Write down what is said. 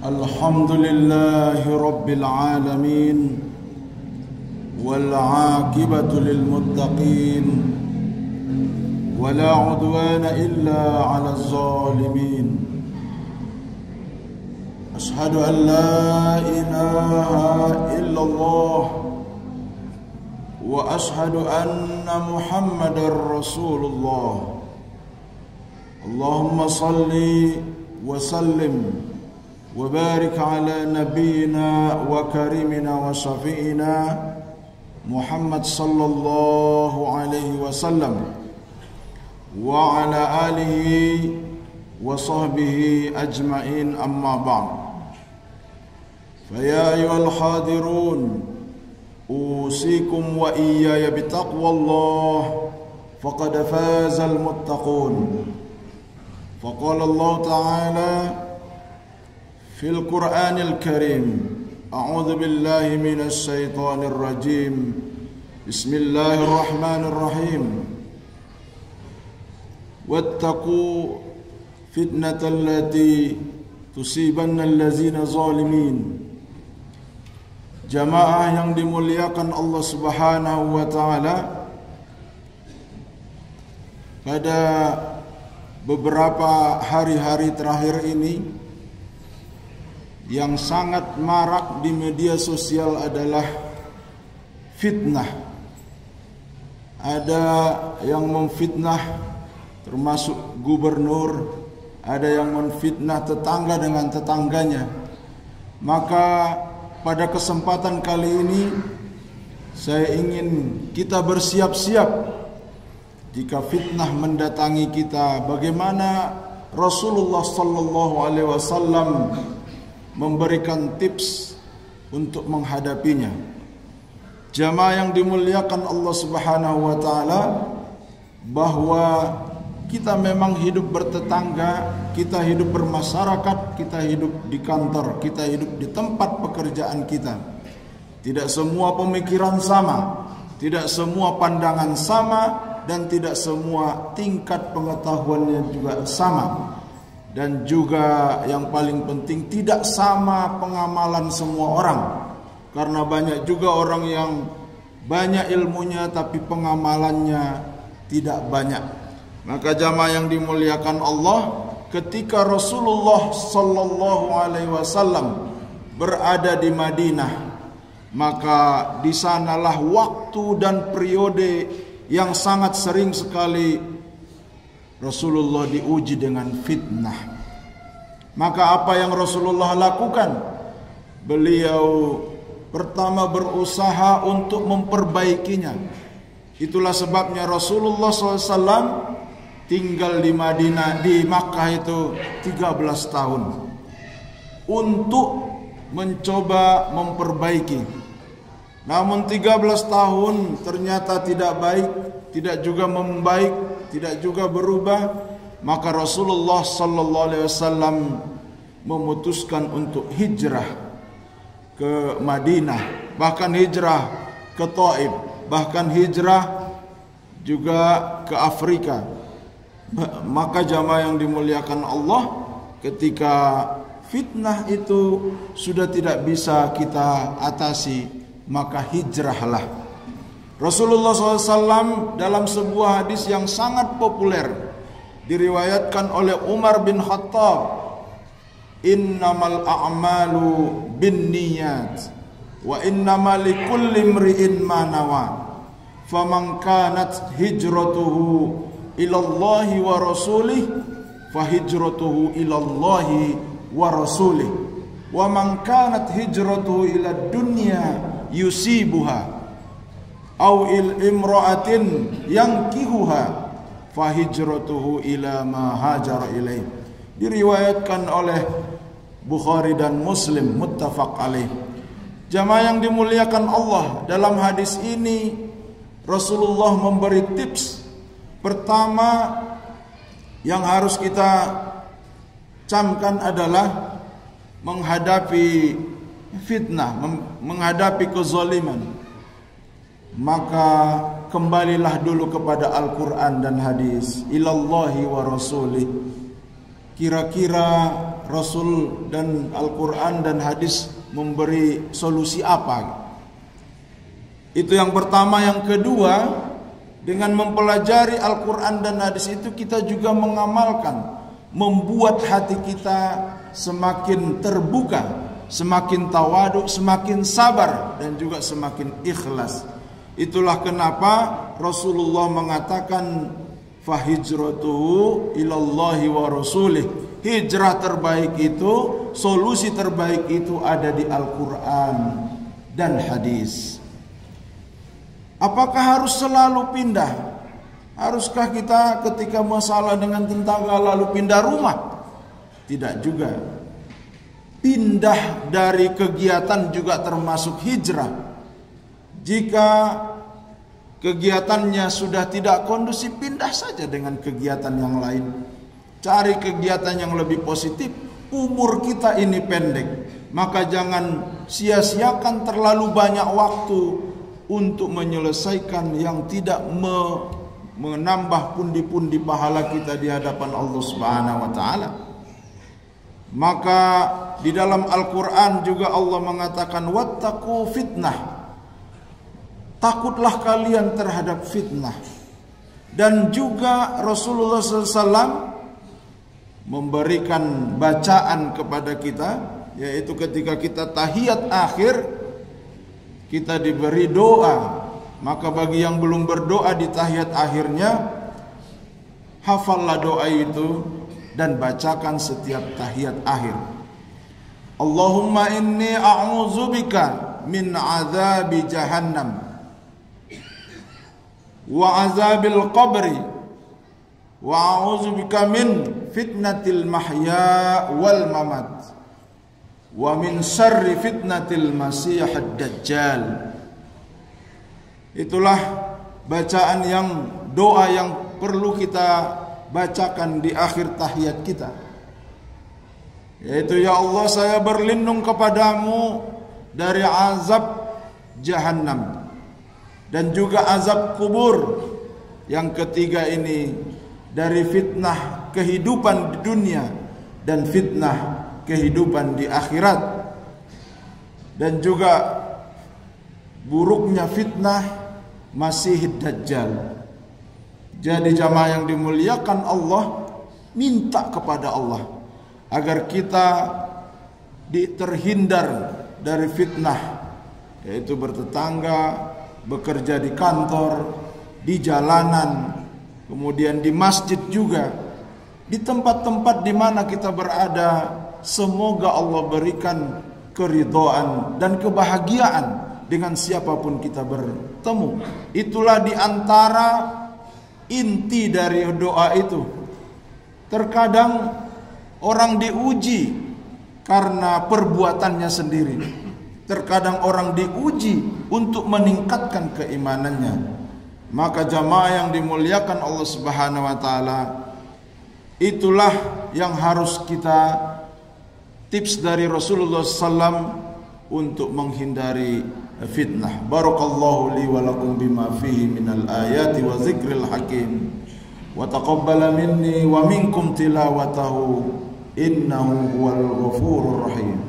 Alhamdulillahi Rabbil Alamin wal aqibatu lil muttaqin wala udwana illa 'alal zalimin. Ashhadu an la ilaha illallah wa ashhadu anna Muhammadar Rasulullah. Allahumma salli wa sallim وبارك على نبينا وكريمنا وشفيعنا محمد صلى الله عليه وسلم وعلى آله وصحبه أجمعين أما بعد فيا أيها الحاضرون أوصيكم وإياي بتقوى الله فقد فاز المتقون. فقال الله تعالى في القرآن الكريم أعوذ بالله من الشيطان الرجيم بسم الله الرحمن الرحيم واتقوا فتنة التي تصيبن الذين ظالمين. Jamaah yang dimuliakan Allah Subhanahu wa taala, pada beberapa hari-hari terakhir ini yang sangat marak di media sosial adalah fitnah. Ada yang memfitnah termasuk gubernur, ada yang memfitnah tetangga dengan tetangganya. Maka pada kesempatan kali ini saya ingin kita bersiap-siap jika fitnah mendatangi kita, bagaimana Rasulullah sallallahu alaihi wasallam memberikan tips untuk menghadapinya. Jamaah yang dimuliakan Allah Subhanahu wa taala, bahwa kita memang hidup bertetangga, kita hidup bermasyarakat, kita hidup di kantor, kita hidup di tempat pekerjaan kita. Tidak semua pemikiran sama, tidak semua pandangan sama, dan tidak semua tingkat pengetahuannya juga sama. Dan juga yang paling penting, tidak sama pengamalan semua orang. Karena banyak juga orang yang banyak ilmunya tapi pengamalannya tidak banyak. Maka jamaah yang dimuliakan Allah, ketika Rasulullah sallallahu alaihi wasallam berada di Madinah, maka di sanalah waktu dan periode yang sangat sering sekali Rasulullah diuji dengan fitnah. Maka apa yang Rasulullah lakukan? Beliau pertama berusaha untuk memperbaikinya. Itulah sebabnya Rasulullah SAW tinggal di Madinah, di Makkah itu 13 tahun untuk mencoba memperbaiki. Namun 13 tahun ternyata tidak baik, tidak juga membaik, tidak juga berubah. Maka Rasulullah sallallahu alaihi wasallam memutuskan untuk hijrah ke Madinah, bahkan hijrah ke Taif, bahkan hijrah juga ke Afrika. Maka jamaah yang dimuliakan Allah, ketika fitnah itu sudah tidak bisa kita atasi, maka hijrahlah. Rasulullah SAW dalam sebuah hadis yang sangat populer diriwayatkan oleh Umar bin Khattab, innamal a'malu binniyat wa innamal likulli imri'in ma nawa faman kanat hijratuhu ila Allah wa rasulih fa hijratuhu ila Allah wa rasulih wa man kanat hijratuhu ila dunya yusibuha aw il imra'atin yankihuha fahijratuhu ila ma hajara ilaih. Diriwayatkan oleh Bukhari dan Muslim, muttafaq alaih. Jamaah yang dimuliakan Allah, dalam hadis ini Rasulullah memberi tips. Pertama yang harus kita camkan adalah menghadapi fitnah, menghadapi kezaliman, maka kembalilah dulu kepada Al-Quran dan hadis. Ilallahi wa rasulih. Kira-kira Rasul dan Al-Quran dan hadis memberi solusi apa? Itu yang pertama. Yang kedua, dengan mempelajari Al-Quran dan hadis itu kita juga mengamalkan, membuat hati kita semakin terbuka, semakin tawaduk, semakin sabar, dan juga semakin ikhlas. Itulah kenapa Rasulullah mengatakan fahijratuhu ilallahi wa rasulih. Hijrah terbaik itu, solusi terbaik itu ada di Al-Quran dan hadis. Apakah harus selalu pindah? Haruskah kita ketika masalah dengan tetangga lalu pindah rumah? Tidak juga. Pindah dari kegiatan juga termasuk hijrah. Jika kegiatannya sudah tidak kondusif, pindah saja dengan kegiatan yang lain. Cari kegiatan yang lebih positif. Umur kita ini pendek, maka jangan sia-siakan terlalu banyak waktu untuk menyelesaikan yang tidak menambah pundi-pundi pahala kita di hadapan Allah Subhanahu wa taala. Maka di dalam Al-Quran juga Allah mengatakan wattaqu fitnah. Takutlah kalian terhadap fitnah. Dan juga Rasulullah SAW memberikan bacaan kepada kita, yaitu ketika kita tahiyat akhir, kita diberi doa. Maka bagi yang belum berdoa di tahiyat akhirnya, hafallah doa itu dan bacakan setiap tahiyat akhir. Allahumma inni a'udzubika min azabi jahannam wa azabil qabri wa a'udzubika min fitnatil mahya wal mamat wa min syarri fitnatil masihid dajjal. Itulah bacaan yang, doa yang perlu kita bacakan di akhir tahiyat kita, yaitu ya Allah, saya berlindung kepadamu dari azab jahannam dan juga azab kubur. Yang ketiga ini dari fitnah kehidupan di dunia dan fitnah kehidupan di akhirat, dan juga buruknya fitnah Masihid Dajjal. Jadi jamaah yang dimuliakan Allah, minta kepada Allah agar kita terhindar dari fitnah, yaitu bertetangga, bekerja di kantor, di jalanan, kemudian di masjid juga, di tempat-tempat di mana kita berada. Semoga Allah berikan keridhaan dan kebahagiaan dengan siapapun kita bertemu. Itulah di antara inti dari doa itu. Terkadang orang diuji karena perbuatannya sendiri. Terkadang orang diuji untuk meningkatkan keimanannya. Maka jamaah yang dimuliakan Allah Subhanahu wa taala, itulah yang harus kita tips dari Rasulullah SAW untuk menghindari fitnah. Barakallahu li wa lakum bima fihi minal ayati wa zikril hakim. Wa taqabbala minni wa minkum tilawatahu innahu huwal ghafurur rahim.